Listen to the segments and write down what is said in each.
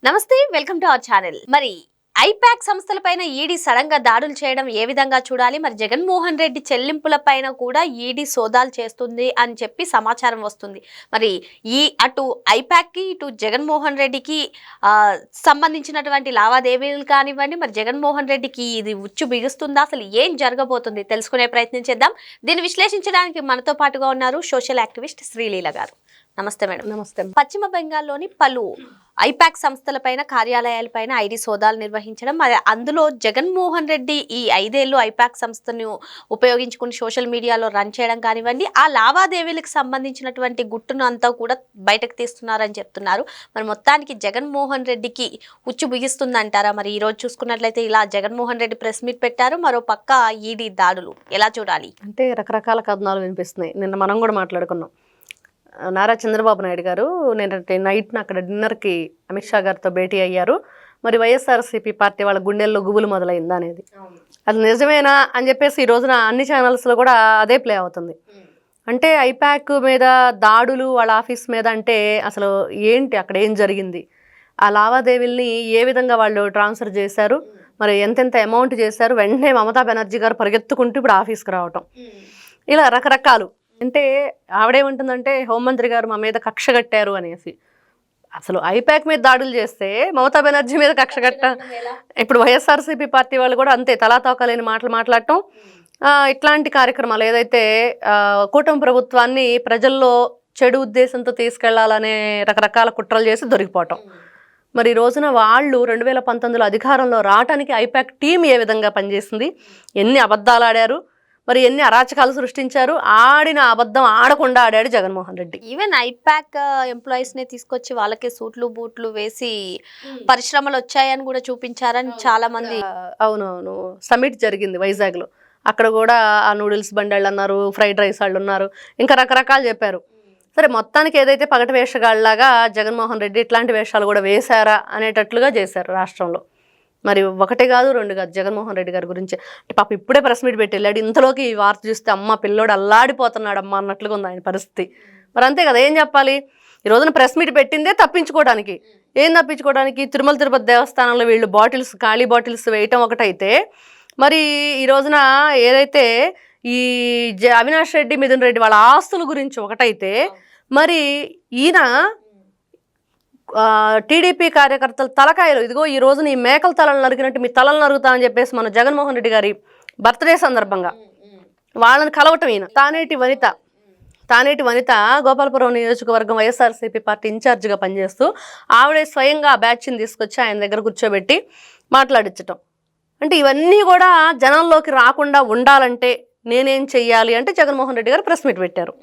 నమస్తే, welcome to our channel. మరి I-PAC సంస్థలపైన ED sudden గా దాడులు చేయడం ఏ విధంగా చూడాలి? మరి జగన్మోహన్ రెడ్డి చెల్లింపులపైన కూడా ఈడీ సోదాలు చేస్తుంది అని చెప్పి సమాచారం వస్తుంది. మరి అటు ఐపాక్ కి ఇటు జగన్మోహన్ రెడ్డికి సంబంధించినటువంటి లావాదేవీలు కానివ్వండి, మరి జగన్మోహన్ రెడ్డికి ఇది ఉచ్చు బిగుస్తుందా? అసలు ఏం జరగబోతుంది తెలుసుకునే ప్రయత్నం చేద్దాం. దీన్ని విశ్లేషించడానికి మనతో పాటుగా ఉన్నారు సోషల్ యాక్టివిస్ట్ శ్రీలీల గారు. నమస్తే మేడం. నమస్తే. పశ్చిమ బెంగాల్లోని పలు ఐపాక్ సంస్థలపైన కార్యాలయాలపైన ఐడి సోదాలు నిర్వహించడం, మరి అందులో జగన్మోహన్ రెడ్డి ఈ 5 ఏళ్ళు ఐపాక్ సంస్థను ఉపయోగించుకుని సోషల్ మీడియాలో రన్ చేయడం కానివ్వండి, ఆ లావాదేవీలకు సంబంధించినటువంటి గుట్టును అంతా కూడా బయటకు తీస్తున్నారని చెప్తున్నారు. మరి మొత్తానికి జగన్మోహన్ రెడ్డికి ఉచ్చు బిగిస్తుందంటారా? మరి ఈ రోజు చూసుకున్నట్లయితే ఇలా జగన్మోహన్ రెడ్డి ప్రెస్ మీట్ పెట్టారు, మరో పక్క ఈడీ దాడులు ఎలా చూడాలి? అంటే రకరకాల కథనాలు వినిపిస్తున్నాయి. నిన్న మనం కూడా మాట్లాడుకున్నాం. నారా చంద్రబాబు నాయుడు గారు నైట్న అక్కడ డిన్నర్కి అమిత్ షా గారితో భేటీ అయ్యారు. మరి వైఎస్ఆర్సీపీ పార్టీ వాళ్ళ గుండెల్లో గుబులు మొదలైందా అనేది, అది నిజమేనా అని చెప్పేసి ఈ రోజున అన్ని ఛానల్స్లో కూడా అదే ప్లే అవుతుంది. అంటే ఐపాక్ మీద దాడులు వాళ్ళ ఆఫీస్ మీద అంటే అసలు ఏంటి, అక్కడ ఏం జరిగింది, ఆ లావాదేవీల్ని ఏ విధంగా వాళ్ళు ట్రాన్స్ఫర్ చేశారు, మరి ఎంతెంత అమౌంట్ చేశారు, వెంటనే మమతా బెనర్జీ గారు పరిగెత్తుకుంటూ ఇప్పుడు ఆఫీస్కి రావటం, ఇలా రకరకాలు. అంటే ఆవిడేమంటుందంటే హోంమంత్రి గారు మా మీద కక్ష కట్టారు అనేసి. అసలు ఐపాక్ మీద దాడులు చేస్తే మమతా బెనర్జీ మీద కక్ష కట్ట, ఇప్పుడు వైఎస్ఆర్సీపీ పార్టీ వాళ్ళు కూడా అంతే తలాతోకలేని మాటలు మాట్లాడటం, ఇట్లాంటి కార్యక్రమాలు ఏదైతే కూటమి ప్రభుత్వాన్ని ప్రజల్లో చెడు ఉద్దేశంతో తీసుకెళ్లాలనే రకరకాల కుట్రలు చేసి దొరికిపోవటం. మరి ఈ రోజున వాళ్ళు 2019లో అధికారంలో రావడానికి ఐపాక్ టీం ఏ విధంగా పనిచేసింది, ఎన్ని అబద్ధాలు ఆడారు, మరి ఎన్ని అరాచకాలు సృష్టించారు, ఆడిన అబద్ధం ఆడకుండా ఆడాడు Jaganmohan Reddy. Even IPAC employees నే తీసుకొచ్చి వాళ్ళకే సూట్లు బూట్లు వేసి పరిశ్రమలు వచ్చాయని కూడా చూపించారని చాలా మంది. అవునవును, సమిట్ జరిగింది వైజాగ్ లో, అక్కడ కూడా ఆ నూడిల్స్ బండాళ్ళు అన్నారు, ఫ్రైడ్ రైస్ వాళ్ళు ఉన్నారు, ఇంకా రకరకాలు చెప్పారు. సరే, మొత్తానికి ఏదైతే పగటి వేషగాళ్ళలాగా జగన్మోహన్ రెడ్డి ఇట్లాంటి వేషాలు కూడా వేశారా అనేటట్లుగా చేశారు రాష్ట్రంలో. మరి ఒకటి కాదు రెండు కాదు జగన్మోహన్ రెడ్డి గారి గురించి. పాప ఇప్పుడే ప్రెస్ మీట్ పెట్టి వెళ్ళాడు, ఇంతలోకి ఈ వార్త చూస్తే అమ్మ పిల్లోడు అల్లాడిపోతున్నాడు అమ్మ అన్నట్లుగా ఉంది ఆయన పరిస్థితి. మరి అంతే కదా, ఏం చెప్పాలి? ఈ రోజున ప్రెస్ మీట్ పెట్టిందే తప్పించుకోవడానికి. ఏం తప్పించుకోవడానికి? తిరుమల తిరుపతి దేవస్థానంలో వీళ్ళు బాటిల్స్, ఖాళీ బాటిల్స్ వేయటం ఒకటైతే, మరి ఈ రోజున ఏదైతే ఈ అవినాష్ రెడ్డి, మిథున్ రెడ్డి వాళ్ళ ఆస్తుల గురించి ఒకటైతే, మరి ఈయన టీడీపీ కార్యకర్తల తలకాయలు, ఇదిగో ఈ రోజున ఈ మేకల తలలు నరికినట్టు మీ తలలు నరుగుతా అని చెప్పేసి మన జగన్మోహన్ రెడ్డి గారి బర్త్డే సందర్భంగా వాళ్ళని కలవటం. ఈయన తానేటి వనిత గోపాలపురం నియోజకవర్గం వైఎస్ఆర్సీపీ పార్టీ ఇన్ఛార్జిగా పనిచేస్తూ ఆవిడే స్వయంగా ఆ బ్యాచ్ని తీసుకొచ్చి ఆయన దగ్గర కూర్చోబెట్టి మాట్లాడించటం. అంటే ఇవన్నీ కూడా జనంలోకి రాకుండా ఉండాలంటే నేనేం చెయ్యాలి అంటే జగన్మోహన్ రెడ్డి గారు ప్రెస్ మీట్ పెట్టారు.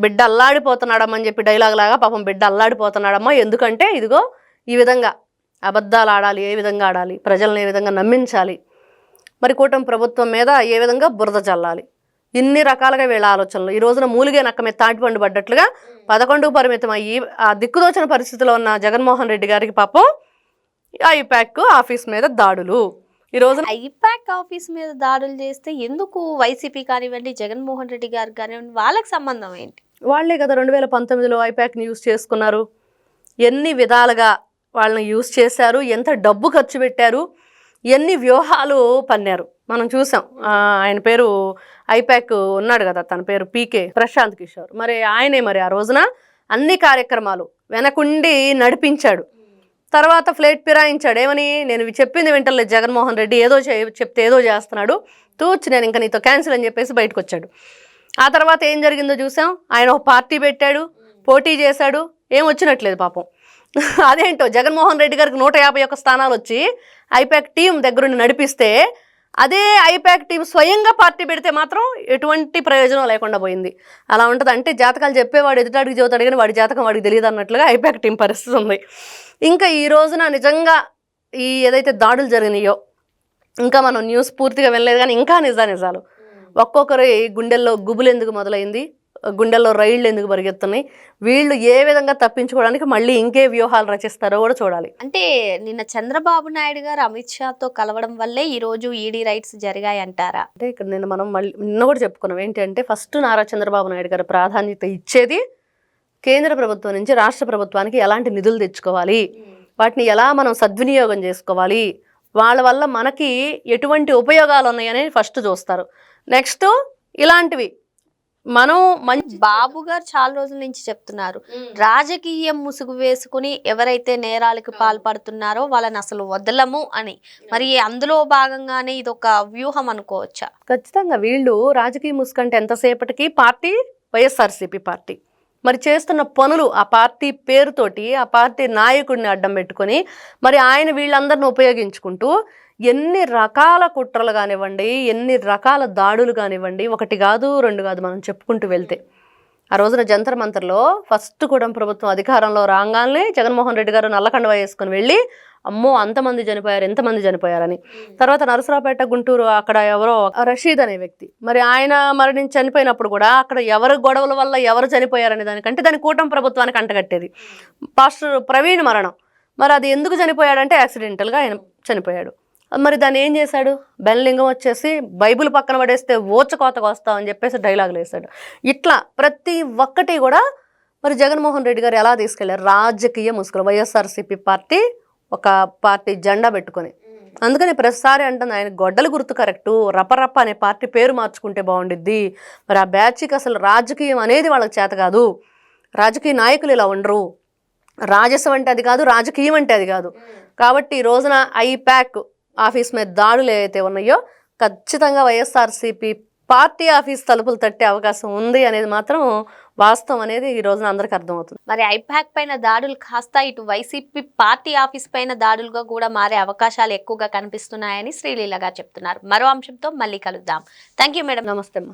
బిడ్డ అల్లాడిపోతున్నాడమ్మా అని చెప్పి డైలాగ్ లాగా, పాపం బిడ్డ అల్లాడిపోతున్నాడమ్మా, ఎందుకంటే ఇదిగో ఈ విధంగా అబద్ధాలు ఆడాలి, ఏ విధంగా ఆడాలి, ప్రజలను ఏ విధంగా నమ్మించాలి, మరి కూటమి ప్రభుత్వం మీద ఏ విధంగా బురద చల్లాలి, ఇన్ని రకాలుగా వీళ్ళ ఆలోచనలు. ఈ రోజున మూలిగే నక్క మీద తాటిపండు పడ్డట్లుగా 11కు పరిమితం అయ్యి ఆ దిక్కుదోచిన పరిస్థితిలో ఉన్న జగన్మోహన్ రెడ్డి గారికి పాపం ఐపాక్ ఆఫీస్ మీద దాడులు. ఈ రోజు ఐపాక్ ఆఫీస్ మీద దాడులు చేస్తే ఎందుకు వైసీపీ కానివ్వండి, జగన్మోహన్ రెడ్డి గారు కానివ్వండి, వాళ్ళకి సంబంధం ఏంటి? వాళ్లే కదా 2019లో ఐపాక్ని యూజ్ చేసుకున్నారు, ఎన్ని విధాలుగా వాళ్ళని యూజ్ చేశారు, ఎంత డబ్బు ఖర్చు పెట్టారు, ఎన్ని వ్యూహాలు పన్నారు మనం చూసాం. ఆయన పేరు ఐపాక్ ఉన్నాడు కదా, తన పేరు పీకే ప్రశాంత్ కిషోర్. మరి ఆయనే మరి ఆ రోజున అన్ని కార్యక్రమాలు వెనకుండి నడిపించాడు. తర్వాత ఫ్లైట్ ఫిరాయించాడు, ఏమని, నేను చెప్పింది వింటలేదు జగన్మోహన్ రెడ్డి, ఏదో చెప్తే ఏదో చేస్తున్నాడు, తూర్చి నేను ఇంకా నీతో క్యాన్సిల్ అని చెప్పేసి బయటకు వచ్చాడు. ఆ తర్వాత ఏం జరిగిందో చూసాం. ఆయన ఒక పార్టీ పెట్టాడు, పోటీ చేశాడు, ఏం వచ్చినట్లేదు పాపం. అదేంటో జగన్మోహన్ రెడ్డి గారికి 151 స్థానాలు వచ్చి ఐపాక్ టీం దగ్గరుండి నడిపిస్తే, అదే ఐపాక్ టీం స్వయంగా పార్టీ పెడితే మాత్రం ఎటువంటి ప్రయోజనం లేకుండా పోయింది. అలా ఉంటుంది. అంటే జాతకాలు చెప్పేవాడు ఎదుటాడికి చెబుతాడు కానీ వాడి జాతకం వాడికి తెలియదు అన్నట్లుగా ఐపాక్ టీం పరిస్థితి ఉంది. ఇంకా ఈ రోజున నిజంగా ఈ ఏదైతే దాడులు జరిగినాయో, ఇంకా మనం న్యూస్ పూర్తిగా వినలేదు కానీ ఇంకా నిజాలు ఒక్కొక్కరి గుండెల్లో గుబులు ఎందుకు మొదలైంది, గుండెల్లో రైళ్లు ఎందుకు పరిగెత్తున్నాయి, వీళ్ళు ఏ విధంగా తప్పించుకోవడానికి మళ్ళీ ఇంకే వ్యూహాలు రచిస్తారో కూడా చూడాలి. అంటే నిన్న చంద్రబాబు నాయుడు గారు అమిత్ షాతో కలవడం వల్లే ఈ రోజు ఈడీ రైట్స్ జరిగాయి అంటారా? అంటే ఇక్కడ మనం మళ్ళీ నిన్న కూడా చెప్పుకున్నాం ఏంటంటే, ఫస్ట్ నారా చంద్రబాబు నాయుడు గారు ప్రాధాన్యత ఇచ్చేది కేంద్ర ప్రభుత్వం నుంచి రాష్ట్ర ప్రభుత్వానికి ఎలాంటి నిధులు తెచ్చుకోవాలి, వాటిని ఎలా మనం సద్వినియోగం చేసుకోవాలి, వాళ్ళ వల్ల మనకి ఎటువంటి ఉపయోగాలు ఉన్నాయని ఫస్ట్ చూస్తారు. నెక్స్ట్ ఇలాంటివి మనం మంచి బాబు గారు చాలా రోజుల నుంచి చెప్తున్నారు, రాజకీయం ముసుగు వేసుకుని ఎవరైతే నేరాలకు పాల్పడుతున్నారో వాళ్ళని అసలు వదలము అని. మరి అందులో భాగంగానే ఇది ఒక వ్యూహం అనుకోవచ్చా? ఖచ్చితంగా వీళ్ళు రాజకీయ ముసుకంటే ఎంతసేపటికి పార్టీ వైఎస్ఆర్సీపీ పార్టీ మరి చేస్తున్న పనులు ఆ పార్టీ పేరుతోటి ఆ పార్టీ నాయకుడిని అడ్డం పెట్టుకొని మరి ఆయన వీళ్ళందరిని ఉపయోగించుకుంటూ ఎన్ని రకాల కుట్రలు కానివ్వండి, ఎన్ని రకాల దాడులు కానివ్వండి, ఒకటి కాదు రెండు కాదు మనం చెప్పుకుంటూ వెళ్తే. ఆ రోజున జంతర్ మంతర్లో ఫస్ట్ కూడా ప్రభుత్వం అధికారంలో రాగానే జగన్మోహన్ రెడ్డి గారు నల్లకండువా వేసుకొని వెళ్ళి అమ్మో అంతమంది చనిపోయారు, ఎంతమంది చనిపోయారని. తర్వాత నరసరావుపేట గుంటూరు అక్కడ ఎవరో రషీద్ అనే వ్యక్తి మరి ఆయన మరణించి చనిపోయినప్పుడు కూడా అక్కడ ఎవరి గొడవల వల్ల ఎవరు చనిపోయారనే దానికంటే దాని కూటమి ప్రభుత్వానికి అంటగట్టేది. పాస్టర్ ప్రవీణ్ మరణం, మరి అది ఎందుకు చనిపోయాడంటే యాక్సిడెంటల్గా ఆయన చనిపోయాడు. మరి దాన్ని ఏం చేశాడు, బెల్లింగం వచ్చేసి బైబిల్ పక్కన పడేస్తే ఓచకోతకు వస్తామని చెప్పేసి డైలాగులు వేశాడు. ఇట్లా ప్రతి ఒక్కటి కూడా మరి జగన్మోహన్ రెడ్డి గారు ఎలా తీసుకెళ్లారు, రాజకీయ ముసుగులు. వైఎస్ఆర్సీపీ పార్టీ ఒక పార్టీ జెండా పెట్టుకొని, అందుకని ప్రతిసారి అంటుంది ఆయన గొడ్డల గుర్తు కరెక్టు, రపరప్ప అనే పార్టీ పేరు మార్చుకుంటే బాగుండిద్ది. మరి ఆ బ్యాచ్కి అసలు రాజకీయం అనేది వాళ్ళకి చేత కాదు, రాజకీయ నాయకులు ఇలా ఉండరు, రాజస్వం అంటే అది కాదు, రాజకీయం అంటే అది కాదు. కాబట్టి ఈ రోజున ఐపాక్ ఆఫీస్ మీద దాడులు ఏవైతే ఉన్నాయో ఖచ్చితంగా వైఎస్ఆర్సీపీ పార్టీ ఆఫీస్ తలుపులు తట్టే అవకాశం ఉంది అనేది మాత్రం వాస్తవం అనేది ఈ రోజున అందరికీ అర్థమవుతుంది. మరి ఐపాక్ పైన దాడులు కాస్త ఇటు వైసీపీ పార్టీ ఆఫీస్ పైన దాడులుగా కూడా మారే అవకాశాలు ఎక్కువగా కనిపిస్తున్నాయని శ్రీలీల గారు చెప్తున్నారు. మరో అంశంతో మళ్ళీ కలుద్దాం. Thank you madam. నమస్తే అమ్మా.